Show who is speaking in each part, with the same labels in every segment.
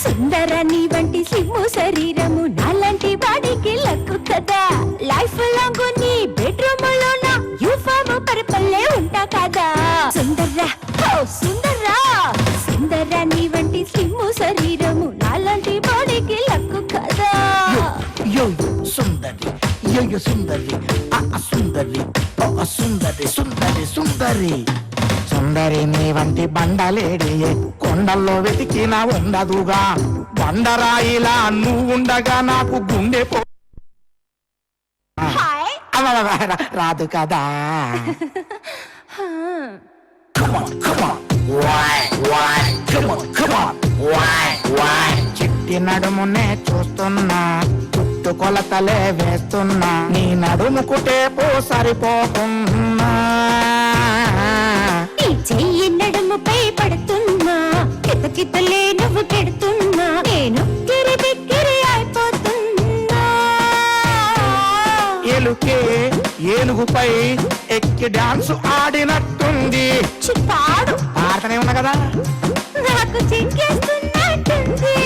Speaker 1: సుందర నీ వంటి సిమ్ము శరీరము నాలాంటి వాడికి లక్కు కదా. లైఫ్ లాంగ్ నీ బెడ్రూమ్ లోన యూఫామ్ పరపల్లే ఉంటా కదా. సుందర ఓ సుందర సుందర నీ వంటి సిమ్ము శరీరము నాలాంటి వాడికి లక్కు కదా.
Speaker 2: యో సుందరి యో సుందరి సుందరి ఓ సుందరి సుందరి సుందరి సుందరి నీ వంటి బండలేడి కొండల్లో వెతికినా ఉండదుగా. బండరాయిలా నువ్వుండగా నాకు గుండె రాదు కదా. చిట్టి నడుమునే చూస్తున్నా, చుట్టు కొలతలే వేస్తున్నా, నీ నడుముకు టేపు సరిపోకున్నా.
Speaker 1: చెయ్యి నడుముపై పడుతున్నా, కితకితలే నువ్వు పెడుతున్నా, నేను కిరిబిక్కిరి అయిపోతున్నా.
Speaker 2: ఎలుకే ఏనుగుపై ఎక్కి డాన్స్ ఆడినట్టుంది.
Speaker 1: పాడు
Speaker 2: ఆడతనే ఉన్నా కదా,
Speaker 1: నాకు చెక్కేస్తున్నట్టుంది.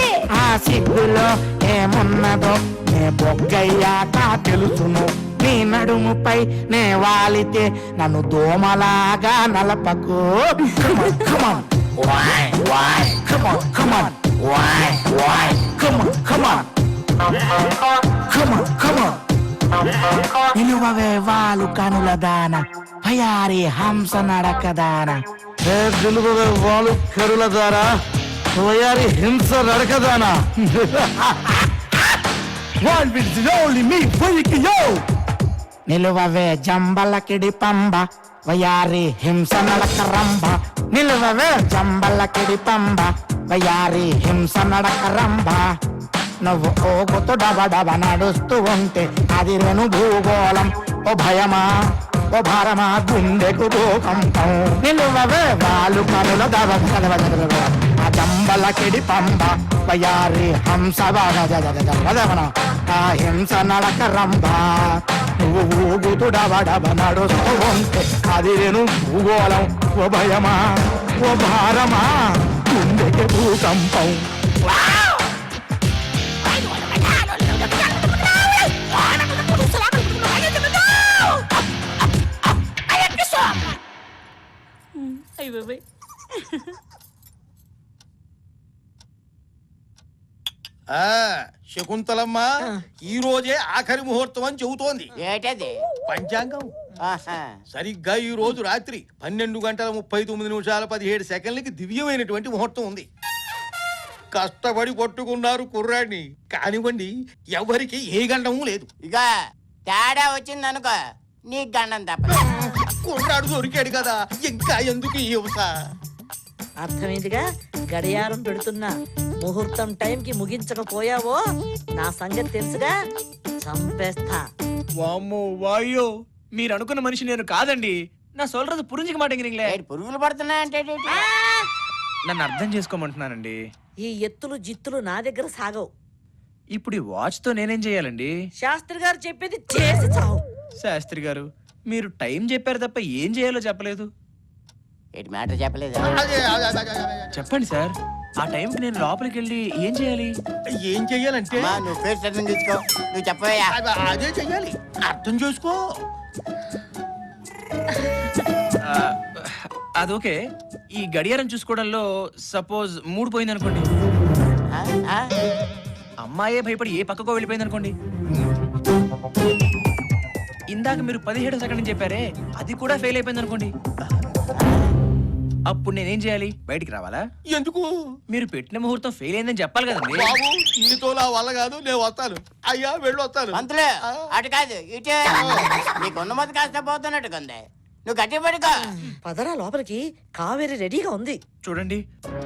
Speaker 2: ఆ సిగ్గులో ఏమున్నదో నే బొగ్గయ్యాక తెలుసును. నీ నడుముపై నే వాలితే నన్ను దోమలాగా నలపకు. నిలువవే వాలు కనుల దాన, భయారి హంస నడకదాన. నిలువవే వాలు కరుల దారా, భయారి హింస నడకదానా. నిలువవే జంబలకిడి పంబ, వయారి హింస నడక రంభ. నిలువవే జంబలకిడి పంబ, వయారి హింస నడక రంభ. నువ్వు ఓగుతూ డబడబ నడుస్తూ ఉంటే అదిరెను భూగోళం. ఓ భయమా ఓ భారమా గుండెకు భూకంపం. నిలువవే వాలు కనుల దవ ఆ జంబలకిడి పంబ, వయారి హంస వదవన. ఆ హింస నడక రంభ. నువ్వు ఊగుతూ డబడబ నడుస్తూ ఉంటే అదిరెను భూగోళం. ఓ భయమా ఓ భారమా గుండెకు భూకంపం.
Speaker 3: శకుంతలమ్మ ఈ రోజే ఆఖరి ముహూర్తం అని చెబుతోంది.
Speaker 4: ఏటది?
Speaker 3: పంచాంగం. సరిగ్గా ఈ రోజు రాత్రి 12:39:17 దివ్యమైనటువంటి ముహూర్తం ఉంది. కష్టపడి కొట్టుకున్నారు కుర్రాడిని, కానివ్వండి ఎవరికి ఏ గండము లేదు.
Speaker 4: ఇక తేడా వచ్చింది అనుకో నీ గండం తప్ప.
Speaker 3: కుర్రాడు దొరికాడు కదా, ఇంకా ఎందుకు ఈ యువత?
Speaker 5: అర్థమైందిగా, గడియారం పెడుతున్నా. ముహూర్తం టైంకి ముగించకపోయావో నా సంగతి తెలుసుగా, చంపేస్తా.
Speaker 6: వామ్మో వాయో, మీరు అనుకున్న మనిషి నేను కాదండి. నా సొల్றது పురింజికి మాటంగిరింగ్లే.
Speaker 4: పురుగులు పడుతున్నాయంటే
Speaker 6: నన్ను అర్థం చేసుకోమంటున్నానండి.
Speaker 5: ఈ ఎత్తులు జిత్తులు నా దగ్గర సాగవు.
Speaker 6: ఇప్పుడు ఈ వాచ్ తో నేనేం చేయాలండి?
Speaker 5: శాస్త్రి గారు చెప్పేది చేసి చావు.
Speaker 6: శాస్త్రి గారు, మీరు టైం చెప్పారు తప్ప ఏం చేయాలో చెప్పలేదు.
Speaker 4: ఏంటి మ్యాటర్ చెప్పలేదు?
Speaker 6: చెప్పండి సార్, ఆ టైంకి నేను లోపలికి వెళ్ళి ఏం చేయాలి?
Speaker 3: ఏం చెయ్యాలంటే
Speaker 4: నువ్వు ఫేస్ అర్థం తీసుకో, నువ్వు చెప్పవయ్యా.
Speaker 3: అదే చెయ్యాలి, అర్థం చేసుకో.
Speaker 6: అదొకే, ఈ గడియారం చూసుకోవడంలో సపోజ్ 3 పోయింది అనుకోండి, అమ్మాయే భయపడి ఏ పక్కకో వెళ్ళిపోయింది అనుకోండి, ఇందాక మీరు 17 సెకండ్ చెప్పారే అది కూడా ఫెయిల్ అయిపోయింది అనుకోండి, అప్పుడు నేనేం చేయాలి? బయటికి రావాలా?
Speaker 3: ఎందుకు?
Speaker 6: మీరు పెట్టిన ముహూర్తం ఫెయిల్ అయిందని చెప్పాలి కదండి.
Speaker 3: బాబు నీతో నా వల్ల కాదు, నేను వస్తాను. అయ్యా వెళ్ళి వస్తాను.
Speaker 4: పంతులు అటు కాదు ఇటే, నీకున్న మొదటి కాస్త పోతున్నట్టుకుంది. నువ్వు గట్టి పడుకో.
Speaker 5: పదరా లోపలికి, కావేరి రెడీగా ఉంది.
Speaker 6: చూడండి,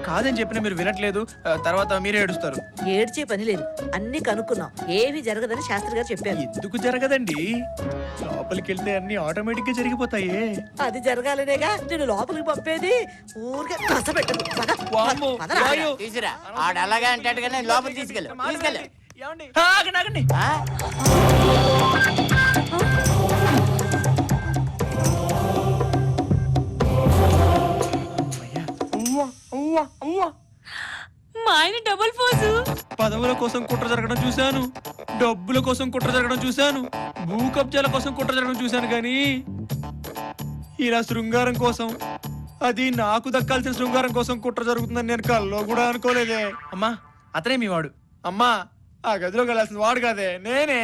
Speaker 6: కాదని చెప్పినా మీరు వినట్లేదు. తర్వాత మీరే ఏడుస్తారు.
Speaker 5: ఏడ్చే పని లేదు, అన్ని కనుక్కున్నాం, ఏమీ జరగదని శాస్త్రి గారు చెప్పారు.
Speaker 6: ఎందుకు జరగదండి? లోపలికి వెళ్తే అన్ని ఆటోమేటిక్ గా జరిగిపోతాయి.
Speaker 5: అది జరగాలనేగా నేను లోపలికి పంపేది. ఊరికే కసపెట్టదు. పద,
Speaker 6: వామ్మో,
Speaker 5: పదరా.
Speaker 6: వాయు.
Speaker 4: తీసురా, ఆడు అలాగే అంటాడుగానే లోపల తీసుకెళ్ళు.
Speaker 6: ఏమండి? ఆగండి, ఆగండి.
Speaker 4: ఆ?
Speaker 1: మా ఆయన డబుల్ ఫోజు.
Speaker 6: పదవుల కోసం కుట్ర జరగడం చూశాను, డబ్బుల కోసం కుట్ర జరగడం చూశాను, భూ కబ్జాల కోసం కుట్ర జరగడం చూశాను, కానీ ఇలా శృంగారం కోసం, అది నాకు దక్కాల్సిన శృంగారం కోసం కుట్ర జరుగుతుందని నేను కల్లో కూడా అనుకోలేదే. అమ్మా, అతనే మీ వాడు. అమ్మా, ఆ గదిలోకి వెళ్ళాల్సిన వాడు కాదే, నేనే.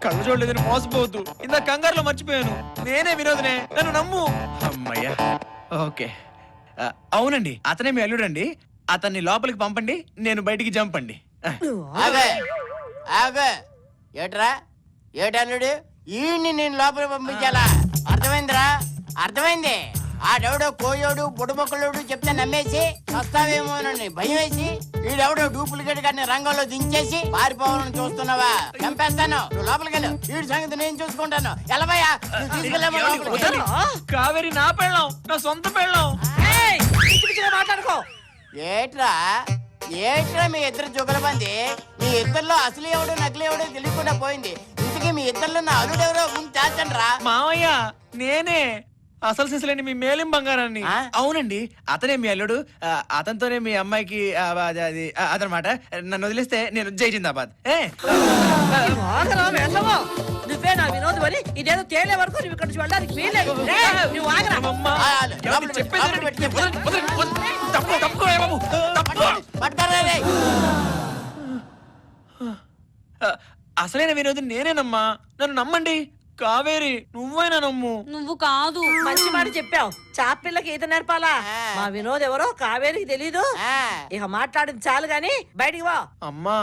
Speaker 6: కళ్ళు చూడలేదని మోసపోవద్దు. ఇంత కంగారులో మర్చిపోయాను. నేనే వినోదనే, నన్ను నమ్ము. అమ్మయ్యా, ఓకే. అవునండి, అతనే మీ అల్లుడండి. అతన్ని లోపలికి పంపండి, నేను బయటికి జంపండి.
Speaker 4: ఆగే ఆగే. ఏట్రా, ఏటల్లుడు, ఈయన్ని నేను లోపల పంపించాలా? అర్థమైందిరా? అర్థమైంది. ఆడెవడో కోయోడు బుడబొక్కలోడు చెప్తే నమ్మేసి వస్తావేమోనని భయం వేసి వీడెవడో డూప్లికేట్ గారిని రంగంలో దించేసి పారిపోవాలని చూస్తున్నావా? చంపేస్తాను. నువ్వు లోపలికి వెళ్ళు, వీడి సంగతి నేను చూసుకుంటాను. ఎలబయ్యా, తీసుకెళ్ళేమో లోపలికి.
Speaker 6: కావేరి నా పెళ్ళం, నా సొంత పెళ్ళం.
Speaker 5: ఏయ్, పిచ్చి పిచ్చిగా మాట్లాడుకో.
Speaker 4: ఏట్రా ఏట్రా మీ ఇద్దరు జుగలబంది? మీ ఇద్దరిలో అసలు ఎవడో నకిలీ ఎవడో తెలియకుండా పోయింది. ఇంతకీ మీ ఇద్దరిలో నా అల్లుడెవరో ముందు తేల్చండి రా.
Speaker 6: మావయ్య, నేనే అసలు సిసలేని మీ మేలిం బంగారాన్ని.
Speaker 4: ఆ?
Speaker 6: అవునండి, అతనే మీ అల్లుడు. అతనితోనే మీ అమ్మాయికి అది అదనమాట. నన్ను వదిలేస్తే నేను జై జిందాబాద్.
Speaker 5: నువ్వు ఆగరా, వెళ్ళవా? నువ్వే నా వినోదం అని ఇదేదో తేలే వరకు నువ్వు ఇక్కడ నుంచి వెళ్ళడానికి వీల్లేదు. రేయ్, నువ్వు ఆగరా.
Speaker 4: పట్టుకోరా రేయ్.
Speaker 6: అసలైన వినోదం నేనేనమ్మా, నన్ను నమ్మండి. కావేరి, నువ్వైనా నమ్ము.
Speaker 1: నువ్వు కాదు.
Speaker 5: మంచి మాట చెప్పావు. చాపిల్లకి ఈత నేర్పాలా?
Speaker 4: ఆ.
Speaker 5: మా వినోద్ ఎవరో కావేరికి తెలీదు.
Speaker 4: ఆ,
Speaker 5: ఇక మాట్లాడింది చాలు గాని బయటికి వా.
Speaker 6: అమ్మా,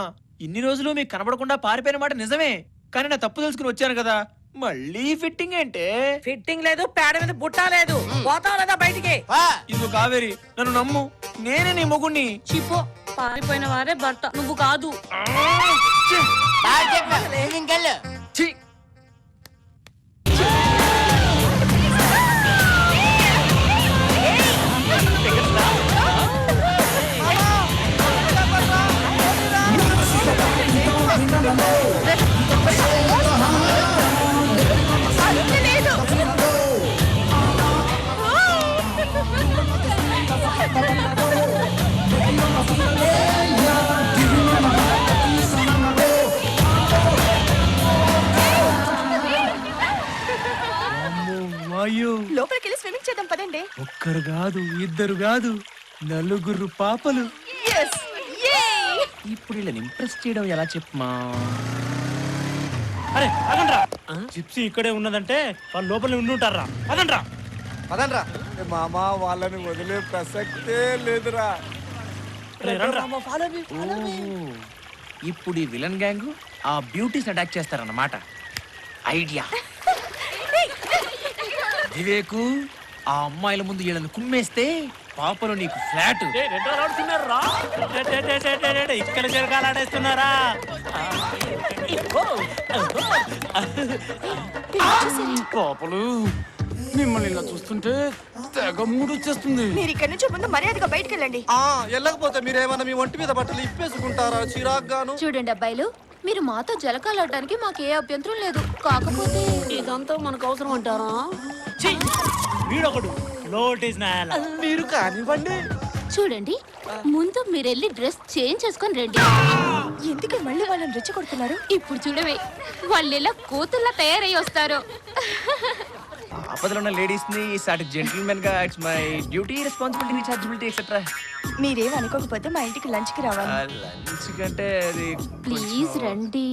Speaker 6: ఇన్ని రోజులు మీకు కనబడకుండా పారిపోయిన మాట నిజమే, కానీ నా తప్పు తెలుసుకుని వచ్చాను కదా. మళ్ళీ ఫిట్టింగ్ ఏంటే?
Speaker 5: ఫిట్టింగ్ లేదు, పేడ మీద బుట్ట లేదు. పోతావు లేదా బయటికి?
Speaker 4: పా.
Speaker 6: ఇదిగో కావేరి, నన్ను నమ్ము, నేనే నీ మొగుణ్ణి.
Speaker 1: చిపో, పారిపోయిన వారే భర్త, నువ్వు కాదు.
Speaker 4: బాగా చెప్పా, నువ్వు ఇంకెళ్ళు.
Speaker 6: ఛీ! అయ్యో,
Speaker 1: లోపలికి వెళ్ళి స్విమ్మింగ్ చేద్దాం పదండి.
Speaker 6: ఒక్కరు కాదు, ఇద్దరు కాదు, నలుగురు పాపలు. ఇప్పుడు ఇలా ఇంప్రెస్ చేయడం ఎలా చెప్పమా?
Speaker 7: అరే అదండ్రా, జిప్సీ ఇక్కడే ఉన్నదంటే వాళ్ళు లోపల ఉండుంటారా? అదండ్రా.
Speaker 8: పదండ్రా. మామ వాళ్ళని వదిలే ప్రసక్తే లేదురా.
Speaker 6: ఇప్పుడు ఈ విలన్ గ్యాంగ్ ఆ బ్యూటీస్ అటాక్ చేస్తారన్నమాట. ఐడియా. వివేకు, ఆ అమ్మాయిల ముందు వీళ్ళని కుమ్మేస్తే పాపలో నీకు ఫ్లాట్.
Speaker 7: ఇక్కడ జరగాలాడేస్తున్నారా?
Speaker 8: పాపలు మిమ్మల్ని ఇలా చూస్తుంటే తెగ మూడు వచ్చేస్తుంది.
Speaker 1: మీరు ఇక్కడి నుంచి ముందు మర్యాదగా బయటకు వెళ్ళండి.
Speaker 8: వెళ్ళకపోతే మీరేమన్నా మీ ఒంటి మీద బట్టలు ఇప్పేసుకుంటారా? చిరాగ్గాను.
Speaker 9: చూడండి అబ్బాయిలు, మీరు మాతో జలకాలాడడానికి మాకు ఏ అభ్యంతరం లేదు. కాకపోతే
Speaker 5: ఇదంతా మనకు అవసరం అంటారా?
Speaker 7: వీడొకడు నోటీస్ నాయాల.
Speaker 8: మీరు కానివ్వండి.
Speaker 9: చూడండి, ముందు మీరెళ్ళి డ్రెస్ చేంజ్ చేసుకొని రండి.
Speaker 1: ఎందుకు మళ్ళీ వాళ్ళని రెచ్చగొడుతున్నారు?
Speaker 9: ఇప్పుడు చూడవే, వాళ్ళు ఎలా కూతుర్లా తయారై వస్తారో.
Speaker 6: ఆపదలో ఉన్న లేడీస్ ని సాటి జెంటిల్మెన్ గా it's my duty, responsibility, rechargeability etcetera.
Speaker 1: మీరేం అనుకోకపోతే మా ఇంటికి లంచ్ కి రావాలి.
Speaker 6: లంచ్ కంటే అది
Speaker 9: ప్లీజ్ రండి.